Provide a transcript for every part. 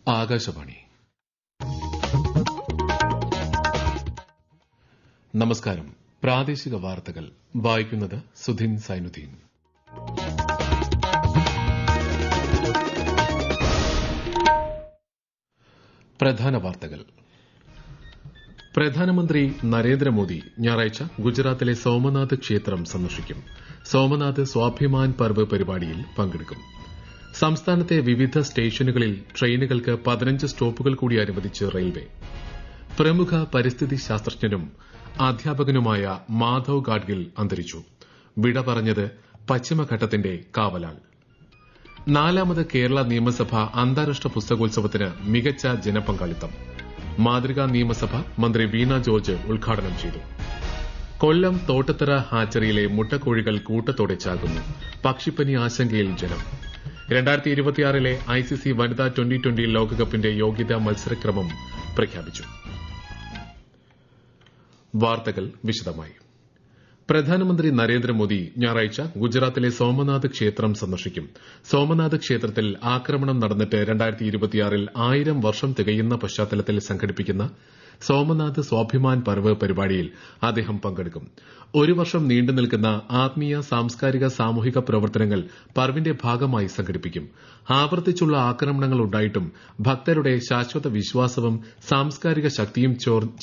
ആകാശവാണി. നമസ്കാരം. പ്രാദേശിക വാർത്തകൾ വായിക്കുന്നത് സുധിൻ സൈനുദ്ദീൻ. പ്രധാന വാർത്തകൾ. പ്രധാനമന്ത്രി നരേന്ദ്രമോദി ഞായറാഴ്ച ഗുജറാത്തിലെ സോമനാഥ് ക്ഷേത്രം സന്ദർശിക്കും. സോമനാഥ് സ്വാഭിമാൻ പർവ് പരിപാടിയിൽ പങ്കെടുക്കും. സംസ്ഥാനത്തെ വിവിധ സ്റ്റേഷനുകളിൽ ട്രെയിനുകൾക്ക് 15 സ്റ്റോപ്പുകൾ കൂടി അനുവദിച്ച് റെയിൽവേ. പ്രമുഖ പരിസ്ഥിതി ശാസ്ത്രജ്ഞനും അധ്യാപകനുമായ മാധവ് ഗാഡ്ഗിൽ അന്തരിച്ചു. വിട പറഞ്ഞത് പശ്ചിമഘട്ടത്തിന്റെ കാവലാൾ. 4ാമത് കേരള നിയമസഭ അന്താരാഷ്ട്ര പുസ്തകോത്സവത്തിന് മികച്ച ജനപങ്കാളിത്തം. മാതൃകാ നിയമസഭ മന്ത്രി വീണ ജോർജ് ഉദ്ഘാടനം ചെയ്തു. കൊല്ലം തോട്ടത്തറ ഹാച്ചറിയിലെ മുട്ടക്കോഴികൾ കൂട്ടത്തോടെ ചാകുന്നു. പക്ഷിപ്പനി ആശങ്കയിൽ ജനം. 2026 ICC വനിതാ ട്വന്റി ലോകകപ്പിന്റെ യോഗ്യതാ മത്സരക്രമം പ്രഖ്യാപിച്ചു. വാർത്തകൾ വിശദമായി. പ്രധാനമന്ത്രി നരേന്ദ്രമോദി ഞായറാഴ്ച ഗുജറാത്തിലെ സോമനാഥ് ക്ഷേത്രം സന്ദർശിക്കും. സോമനാഥ് ക്ഷേത്രത്തിൽ ആക്രമണം നടന്നിട്ട് 2026 1000 വർഷം തികയുന്ന പശ്ചാത്തലത്തിൽ സംഘടിപ്പിക്കുന്ന സോമനാഥ് സ്വാഭിമാൻ പർവ് പരിപാടിയിൽ അദ്ദേഹം പങ്കെടുക്കും. ഒരു വർഷം നീണ്ടുനിൽക്കുന്ന ആത്മീയ സാംസ്കാരിക സാമൂഹിക പ്രവർത്തനങ്ങൾ പർവിന്റെ ഭാഗമായി സംഘടിപ്പിക്കും. ആവർത്തിച്ചുള്ള ആക്രമണങ്ങൾ ഉണ്ടായിട്ടും ഭക്തരുടെ ശാശ്വത വിശ്വാസവും സാംസ്കാരിക ശക്തിയും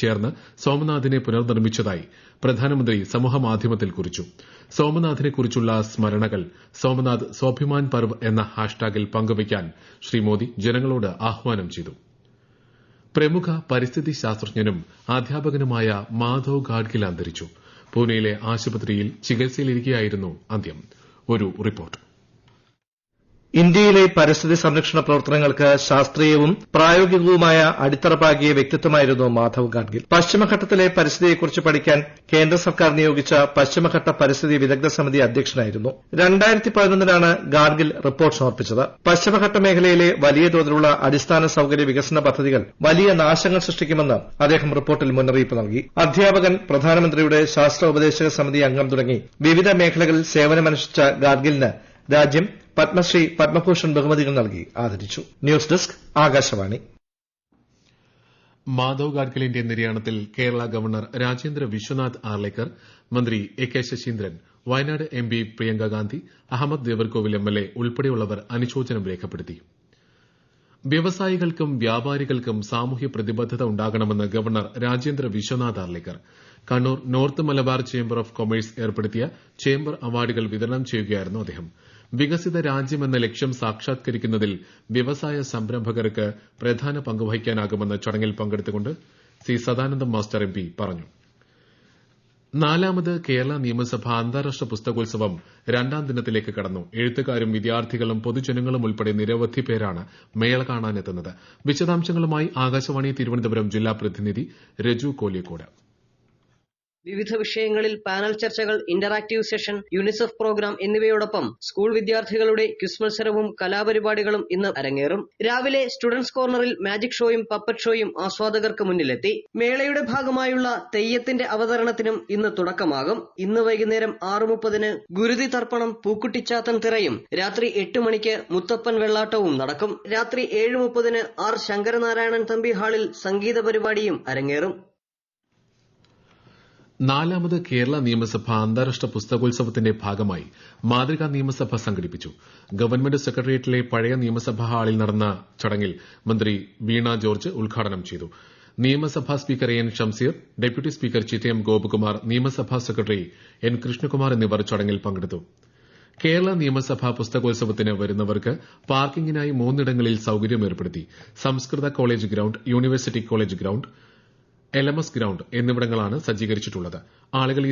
ചേർന്ന് സോമനാഥിനെ പുനർനിർമ്മിച്ചതായി പ്രധാനമന്ത്രി സമൂഹമാധ്യമത്തിൽ കുറിച്ചു. സോമനാഥിനെക്കുറിച്ചുള്ള സ്മരണകൾ സോമനാഥ് സ്വാഭിമാൻ പർവ് എന്ന ഹാഷ്ടാഗിൽ പങ്കുവയ്ക്കാൻ ശ്രീ മോദി ജനങ്ങളോട് ആഹ്വാനം ചെയ്തു. പ്രമുഖ പരിസ്ഥിതി ശാസ്ത്രജ്ഞനും അധ്യാപകനുമായ മാധവ് ഗാഡ്ഗിൽ അന്തരിച്ചു. പൂനെയിലെ ആശുപത്രിയിൽ ചികിത്സയിലിരിക്കെയായിരുന്നു അന്ത്യം. ഒരു റിപ്പോർട്ട്. ഇന്ത്യയിലെ പരിസ്ഥിതി സംരക്ഷണ പ്രവർത്തനങ്ങൾക്ക് ശാസ്ത്രീയവും പ്രായോഗികവുമായ അടിത്തറ പാകിയ വ്യക്തിത്വമായിരുന്നു മാധവ് ഗാഡ്ഗിൽ. പശ്ചിമഘട്ടത്തിലെ പരിസ്ഥിതിയെക്കുറിച്ച് പഠിക്കാൻ കേന്ദ്ര സർക്കാർ നിയോഗിച്ച പശ്ചിമഘട്ട പരിസ്ഥിതി വിദഗ്ധ സമിതി അധ്യക്ഷനായിരുന്നു. 2011 ഗാഡ്ഗിൽ റിപ്പോർട്ട് സമർപ്പിച്ചത്. പശ്ചിമഘട്ട മേഖലയിലെ വലിയ തോതിലുള്ള അടിസ്ഥാന സൌകര്യ വികസന പദ്ധതികൾ വലിയ നാശങ്ങൾ സൃഷ്ടിക്കുമെന്ന് അദ്ദേഹം റിപ്പോർട്ടിൽ മുന്നറിയിപ്പ് നൽകി. അധ്യാപകൻ, പ്രധാനമന്ത്രിയുടെ ശാസ്ത്ര ഉപദേശക സമിതി അംഗം തുടങ്ങി വിവിധ മേഖലകളിൽ സേവനമനുഷ്ഠിച്ച ഗാഡ്ഗിലിന് രാജ്യം പത്മശ്രീ, പത്മഭൂഷൺ ബഹുമതികൾ നൽകി ആദരിച്ചു. News desk, Akashvani. മാധവ് ഗാഡ്ഗിലിന്റെ നിര്യാണത്തിൽ കേരള ഗവർണർ രാജേന്ദ്ര വിശ്വനാഥ് ആർലേക്കർ, മന്ത്രി AK Saseendran, Wayanad MP Priyanka Gandhi, Ahmed Devarkovil MLA ഉൾപ്പെടെയുള്ളവർ അനുശോചനം രേഖപ്പെടുത്തി. വ്യവസായികൾക്കും വ്യാപാരികൾക്കും സാമൂഹ്യ പ്രതിബദ്ധത ഉണ്ടാകണമെന്ന് governor Rajendra Vishwanath Arlekar Kannur north Malabar chamber of commerce ഏർപ്പെടുത്തിയ ചേംബർ അവാർഡുകൾ വിതരണം ചെയ്യുകയായിരുന്നു അദ്ദേഹം. വികസിത രാജ്യമെന്ന ലക്ഷ്യം സാക്ഷാത്കരിക്കുന്നതിൽ വ്യവസായ സംരംഭകർക്ക് പ്രധാന പങ്കുവഹിക്കാനാകുമെന്ന് ചടങ്ങിൽ പങ്കെടുത്തുകൊണ്ട് സി സദാനന്ദം മാസ്റ്റർ MP പറഞ്ഞു. 4ാമത് കേരള നിയമസഭ അന്താരാഷ്ട്ര പുസ്തകോത്സവം 2ാം ദിനത്തിലേക്ക് കടന്നു. എഴുത്തുകാരും വിദ്യാർത്ഥികളും പൊതുജനങ്ങളും ഉൾപ്പെടെ നിരവധി പേരാണ് മേള കാണാനെത്തുന്നത്. വിശദാംശങ്ങളുമായി ആകാശവാണി തിരുവനന്തപുരം ജില്ലാ പ്രതിനിധി രജു കോലിയക്കോട്. വിവിധ വിഷയങ്ങളിൽ പാനൽ ചർച്ചകൾ, ഇന്ററാക്ടീവ് സെഷൻ, യുനിസെഫ് പ്രോഗ്രാം എന്നിവയോടൊപ്പം സ്കൂൾ വിദ്യാർത്ഥികളുടെ ക്വിസ് മത്സരവും കലാപരിപാടികളും ഇന്ന് അരങ്ങേറും. രാവിലെ സ്റ്റുഡൻസ് കോർണറിൽ മാജിക് ഷോയും പപ്പറ്റ് ഷോയും ആസ്വാദകർക്ക് മുന്നിലെത്തി. മേളയുടെ ഭാഗമായുള്ള തെയ്യത്തിന്റെ അവതരണത്തിനും ഇന്ന് തുടക്കമാകും. ഇന്ന് വൈകുന്നേരം 6:30 ഗുരുതി തർപ്പണം, പൂക്കുട്ടിച്ചാത്തൻ തിറയും രാത്രി 8 മണിക്ക് മുത്തപ്പൻ വെള്ളാട്ടവും നടക്കും. രാത്രി 7:30 R ശങ്കരനാരായണൻ തമ്പി ഹാളിൽ സംഗീത പരിപാടിയും അരങ്ങേറും. 4ാമത് കേരള നിയമസഭ അന്താരാഷ്ട്ര പുസ്തകോത്സവത്തിന്റെ ഭാഗമായി മാതൃകാ നിയമസഭ സംഘടിപ്പിച്ചു. ഗവൺമെന്റ് സെക്രട്ടേറിയറ്റിലെ പഴയ നിയമസഭാ ഹാളിൽ നടന്ന ചടങ്ങിൽ മന്ത്രി വീണ ജോർജ് ഉദ്ഘാടനം ചെയ്തു. നിയമസഭാ speaker N Shamseer, deputy speaker Chittayam Gopakumar, നിയമസഭാ സെക്രട്ടറി N കൃഷ്ണകുമാർ എന്നിവർ ചടങ്ങിൽ പങ്കെടുത്തു. കേരള നിയമസഭാ പുസ്തകോത്സവത്തിന് വരുന്നവർക്ക് പാർക്കിംഗിനായി 3 ഇടങ്ങളിൽ സൌകര്യം ഏർപ്പെടുത്തി. Sanskrit college ground, university college ground, LMS ground എന്നിവിടങ്ങളാണ് സജ്ജീകരിച്ചിട്ടുള്ളത്. ആളുകൾ ഈ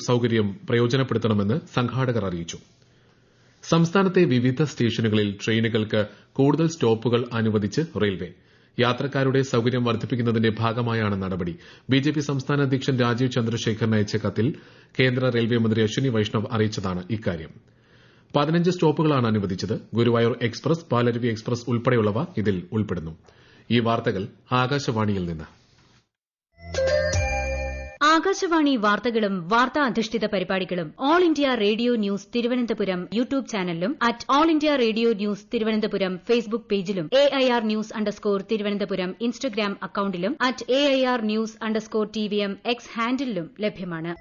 സൌകര്യം പ്രയോജനപ്പെടുത്തണമെന്ന് സംഘാടകർ അറിയിച്ചു. സംസ്ഥാനത്തെ വിവിധ സ്റ്റേഷനുകളിൽ ട്രെയിനുകൾക്ക് കൂടുതൽ സ്റ്റോപ്പുകൾ അനുവദിച്ച് റെയിൽവേ. യാത്രക്കാരുടെ സൌകര്യം വർദ്ധിപ്പിക്കുന്നതിന്റെ ഭാഗമായാണ് നടപടി. BJP സംസ്ഥാന അധ്യക്ഷൻ രാജീവ് ചന്ദ്രശേഖറിന് അയച്ച കത്തിൽ കേന്ദ്ര റെയിൽവേ മന്ത്രി അശ്വിനി വൈഷ്ണവ് അറിയിച്ചതാണ് ഇക്കാര്യം. 15 സ്റ്റോപ്പുകളാണ് അനുവദിച്ചത്. ഗുരുവായൂർ എക്സ്പ്രസ്, പാലരുവി എക്സ്പ്രസ് ഉൾപ്പെടെയുള്ളവ ഇതിൽ ഉൾപ്പെടുന്നു. ഈ വാർത്തകൾ ആകാശവാണിയിൽ നിന്ന്. ആകാശവാണി വാർത്തകളും വാർത്താ അധിഷ്ഠിത പരിപാടികളും All India Radio News Thiruvananthapuram YouTube ചാനലിലും at All India Radio News Thiruvananthapuram Facebook പേജിലും AIR ന്യൂസ് _ ഇൻസ്റ്റഗ്രാം അക്കൌണ്ടിലും at AIR news _ TVM X ഹാൻഡിലും ലഭ്യമാണ്.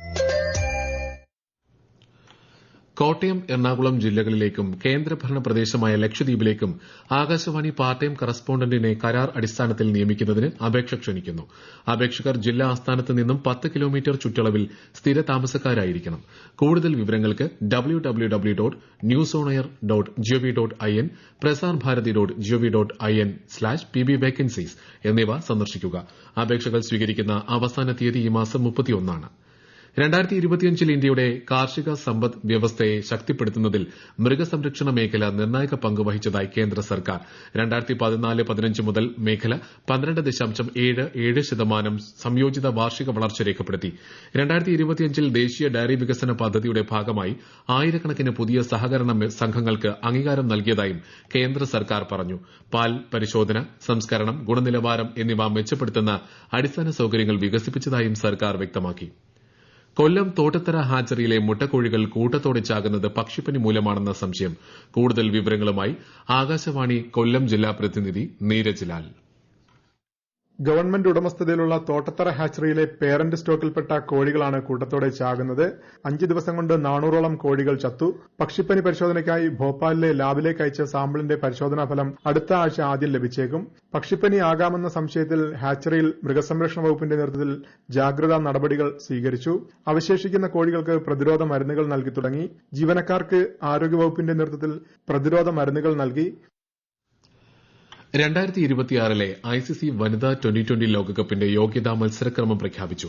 കോട്ടയം, എറണാകുളം ജില്ലകളിലേക്കും കേന്ദ്രഭരണ പ്രദേശമായ ലക്ഷദ്വീപിലേക്കും ആകാശവാണി പാർട്ട് ടൈം കറസ്പോണ്ടന്റിനെ കരാർ അടിസ്ഥാനത്തിൽ നിയമിക്കുന്നതിന് അപേക്ഷ ക്ഷണിക്കുന്നു. അപേക്ഷകർ ജില്ലാ ആസ്ഥാനത്ത് നിന്നും 10 കിലോമീറ്റർ ചുറ്റളവിൽ സ്ഥിര താമസക്കാരായിരിക്കണം. കൂടുതൽ വിവരങ്ങൾക്ക് www.newsonair.gov.in, prasarbharati.gov.in/pbvacancies എന്നിവ സന്ദർശിക്കുക. അപേക്ഷകൾ സ്വീകരിക്കുന്ന അവസാന തീയതി ഈ മാസം 31. 2025 ഇന്ത്യയുടെ കാർഷിക സമ്പദ് വ്യവസ്ഥയെ ശക്തിപ്പെടുത്തുന്നതിൽ മൃഗസംരക്ഷണ മേഖല നിർണായക പങ്ക് വഹിച്ചതായി കേന്ദ്ര സർക്കാർ. 2014-15 മുതൽ മേഖല 12.77% സംയോജിത വാർഷിക വളർച്ച രേഖപ്പെടുത്തി. 2025 ദേശീയ ഡയറി വികസന പദ്ധതിയുടെ ഭാഗമായി ആയിരക്കണക്കിന് പുതിയ സഹകരണ സംഘങ്ങൾക്ക് അംഗീകാരം നൽകിയതായും കേന്ദ്ര സർക്കാർ പറഞ്ഞു. പാൽ പരിശോധന, സംസ്കരണം, ഗുണനിലവാരം എന്നിവ മെച്ചപ്പെടുത്തുന്ന അടിസ്ഥാന സൌകര്യങ്ങൾ വികസിപ്പിച്ചതായും സർക്കാർ വ്യക്തമാക്കി. കൊല്ലം തോട്ടത്തറ ഹാച്ചറിയിലെ മുട്ടക്കോഴികൾ കൂട്ടത്തോടെ ചാകുന്നത് പക്ഷിപ്പനി മൂലമാണെന്ന സംശയം. കൂടുതൽ വിവരങ്ങളുമായി ആകാശവാണി കൊല്ലം ജില്ലാ പ്രതിനിധി നീരജ് ലാൽ. ഗവൺമെന്റ് ഉടമസ്ഥതയിലുള്ള തോട്ടത്തറ ഹാച്ചറിയിലെ പേരന്റ് സ്റ്റോക്കിൽപ്പെട്ട കോഴികളാണ് കൂട്ടത്തോടെ ചാകുന്നത്. 5 ദിവസം കൊണ്ട് 400ഓളം കോഴികൾ ചത്തു. പക്ഷിപ്പനി പരിശോധനയ്ക്കായി ഭോപ്പാലിലെ ലാബിലേക്ക് അയച്ച സാമ്പിളിന്റെ പരിശോധനാ ഫലം അടുത്ത ആഴ്ച ആദ്യം ലഭിച്ചേക്കും. പക്ഷിപ്പനി ആകാമെന്ന സംശയത്തിൽ ഹാച്ചറിയിൽ മൃഗസംരക്ഷണ വകുപ്പിന്റെ നേതൃത്വത്തിൽ ജാഗ്രതാ നടപടികൾ സ്വീകരിച്ചു. അവശേഷിക്കുന്ന കോഴികൾക്ക് പ്രതിരോധ മരുന്നുകൾ നൽകി തുടങ്ങി. ജീവനക്കാർക്ക് ആരോഗ്യവകുപ്പിന്റെ നേതൃത്വത്തിൽ പ്രതിരോധ മരുന്നുകൾ നൽകി. 2026 ICC വനിതാ T20 ലോകകപ്പിന്റെ യോഗ്യതാ മത്സരക്രമം പ്രഖ്യാപിച്ചു.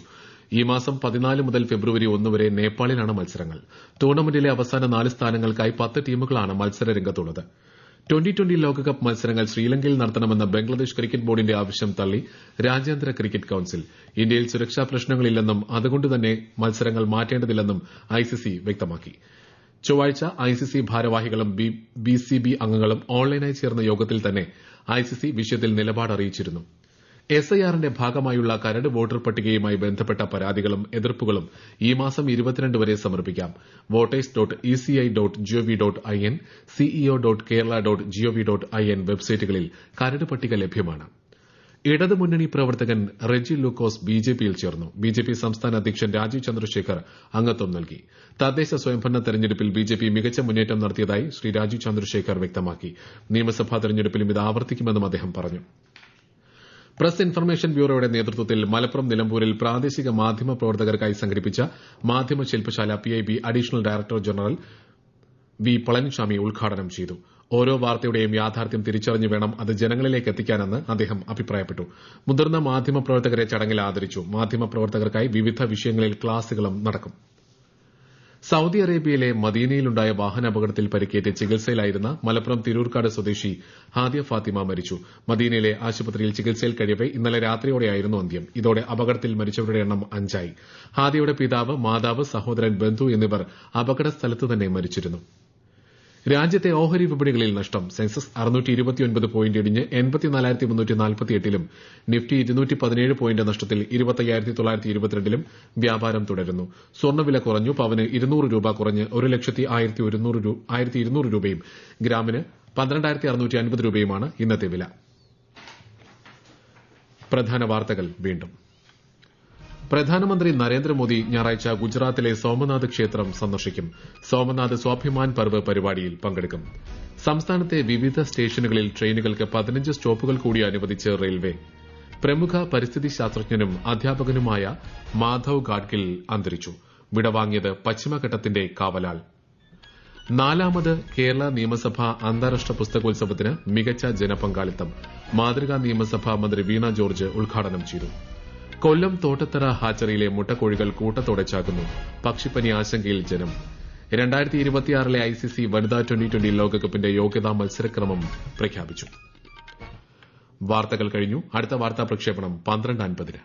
ഈ മാസം 14 മുതൽ ഫെബ്രുവരി 1 വരെ നേപ്പാളിലാണ് മത്സരങ്ങൾ. ടൂർണമെന്റിലെ അവസാന 4 സ്ഥാനങ്ങൾക്കായി 10 ടീമുകളാണ് മത്സരരംഗത്തുള്ളത്. T20 ലോകകപ്പ് മത്സരങ്ങൾ ശ്രീലങ്കയിൽ നടത്തണമെന്ന ബംഗ്ലാദേശ് ക്രിക്കറ്റ് ബോർഡിന്റെ ആവശ്യം തള്ളി രാജ്യാന്തര ക്രിക്കറ്റ് കൌൺസിൽ. ഇന്ത്യയിൽ സുരക്ഷാ പ്രശ്നങ്ങളില്ലെന്നും അതുകൊണ്ടുതന്നെ മത്സരങ്ങൾ മാറ്റേണ്ടതില്ലെന്നും ICC വ്യക്തമാക്കി. ചൊവ്വാഴ്ച ICC ഭാരവാഹികളും BCB അംഗങ്ങളും ഓൺലൈനായി ചേർന്ന യോഗത്തിൽ തന്നെ ICC വിഷയത്തിൽ നിലപാട് അറിയിച്ചിരുന്നു. SIRന്റെ ഭാഗമായുള്ള കരട് വോട്ടർ പട്ടികയുമായി ബന്ധപ്പെട്ട പരാതികളും എതിർപ്പുകളും ഈ മാസം 22 വരെ സമർപ്പിക്കാം. voters.eci.gov.in, ceo.kerala.gov.in വെബ്സൈറ്റുകളിൽ കരട് പട്ടിക ലഭ്യമാണ്. ഇടതുമുന്നണി പ്രവർത്തകൻ റെജി ലൂക്കോസ് BJPയിൽ ചേർന്നു. BJP സംസ്ഥാന അധ്യക്ഷൻ രാജീവ് ചന്ദ്രശേഖർ അംഗത്വം നൽകി. തദ്ദേശ സ്വയംഭരണ തെരഞ്ഞെടുപ്പിൽ BJP മികച്ച മുന്നേറ്റം നടത്തിയതായി ശ്രീ രാജീവ് ചന്ദ്രശേഖർ വ്യക്തമാക്കി. നിയമസഭാ തെരഞ്ഞെടുപ്പിലും ഇത് ആവർത്തിക്കുമെന്നും അദ്ദേഹം പറഞ്ഞു. പ്രസ് ഇൻഫർമേഷൻ ബ്യൂറോയുടെ നേതൃത്വത്തിൽ മലപ്പുറം നിലമ്പൂരിൽ പ്രാദേശിക മാധ്യമ പ്രവർത്തകർക്കായി സംഘടിപ്പിച്ച മാധ്യമ ശില്പശാല PIB additional director general V Palaniswami ഉദ്ഘാടനം ചെയ്തു. ഓരോ വാർത്തയുടെയും യാഥാർത്ഥ്യം തിരിച്ചറിഞ്ഞു വേണം അത് ജനങ്ങളിലേക്ക് എത്തിക്കാനെന്ന് അദ്ദേഹം അഭിപ്രായപ്പെട്ടു. മുതിർന്ന മാധ്യമ പ്രവർത്തകരെ ചടങ്ങിൽ ആദരിച്ചു. മാധ്യമ പ്രവർത്തകർക്കായി വിവിധ വിഷയങ്ങളിൽ ക്ലാസുകളും നടക്കും. സൌദി അറേബ്യയിലെ മദീനയിലുണ്ടായ വാഹനാപകടത്തിൽ പരിക്കേറ്റ് ചികിത്സയിലായിരുന്ന മലപ്പുറം തിരൂർക്കാട് സ്വദേശി ഹാദിയ ഫാത്തിമ മരിച്ചു. മദീനയിലെ ആശുപത്രിയിൽ ചികിത്സയിൽ കഴിയവെ ഇന്നലെ രാത്രിയോടെയായിരുന്നു അന്ത്യം. ഇതോടെ അപകടത്തിൽ മരിച്ചവരുടെ എണ്ണം 5 ആയി. ഹാദിയയുടെ പിതാവ്, മാതാവ്, സഹോദരൻ, ബന്ധു എന്നിവർ അപകട സ്ഥലത്ത് തന്നെ മരിച്ചിരുന്നു. രാജ്യത്തെ ഓഹരി വിപണികളിൽ നഷ്ടം. സെൻസസ് 629 പോയിന്റ് ഇടിഞ്ഞ് 84,348ലും നിഫ്റ്റി 217 പോയിന്റ് നഷ്ടത്തിൽ 25,922ലും വ്യാപാരം തുടരുന്നു. സ്വർണ്ണവില കുറഞ്ഞു. പവന് 200 രൂപ കുറഞ്ഞ് 1,01,200 രൂപയും ഗ്രാമിന് 12,650 രൂപയുമാണ് ഇന്നത്തെ വില. പ്രധാന വാർത്തകൾ വീണ്ടും. പ്രധാനമന്ത്രി നരേന്ദ്രമോദി ഞായറാഴ്ച ഗുജറാത്തിലെ സോമനാഥ് ക്ഷേത്രം സന്ദർശിക്കും. സോമനാഥ് സ്വാഭിമാൻ പർവ് പരിപാടിയിൽ പങ്കെടുക്കും. സംസ്ഥാനത്തെ വിവിധ സ്റ്റേഷനുകളിൽ ട്രെയിനുകൾക്ക് 15 സ്റ്റോപ്പുകൾ കൂടി അനുവദിച്ച് റെയിൽവേ. പ്രമുഖ പരിസ്ഥിതി ശാസ്ത്രജ്ഞനും അധ്യാപകനുമായ മാധവ് ഗാഡ്ഗിൽ അന്തരിച്ചു. വിടവാങ്ങിയത് പശ്ചിമഘട്ടത്തിന്റെ കാവലാൾ. 4ാമത് കേരള നിയമസഭാ അന്താരാഷ്ട്ര പുസ്തകോത്സവത്തിന് മികച്ച ജനപങ്കാളിത്തം. മാതൃകാ നിയമസഭാ മന്ത്രി വീണ ജോർജ് ഉദ്ഘാടനം ചെയ്തു. കൊല്ലം തോട്ടത്തറ ഹാച്ചറിയിലെ മുട്ടക്കോഴികൾ കൂട്ടത്തോടെ ചാകുന്നു. പക്ഷിപ്പനി ആശങ്കയിൽ ജനം. 2026 ICC വനിതാ T20 ലോകകപ്പിന്റെ യോഗ്യതാ മത്സരക്രമം പ്രഖ്യാപിച്ചു. വാർത്തകൾ കഴിഞ്ഞു. അടുത്ത വാർത്താ പ്രക്ഷേപണം 12:50.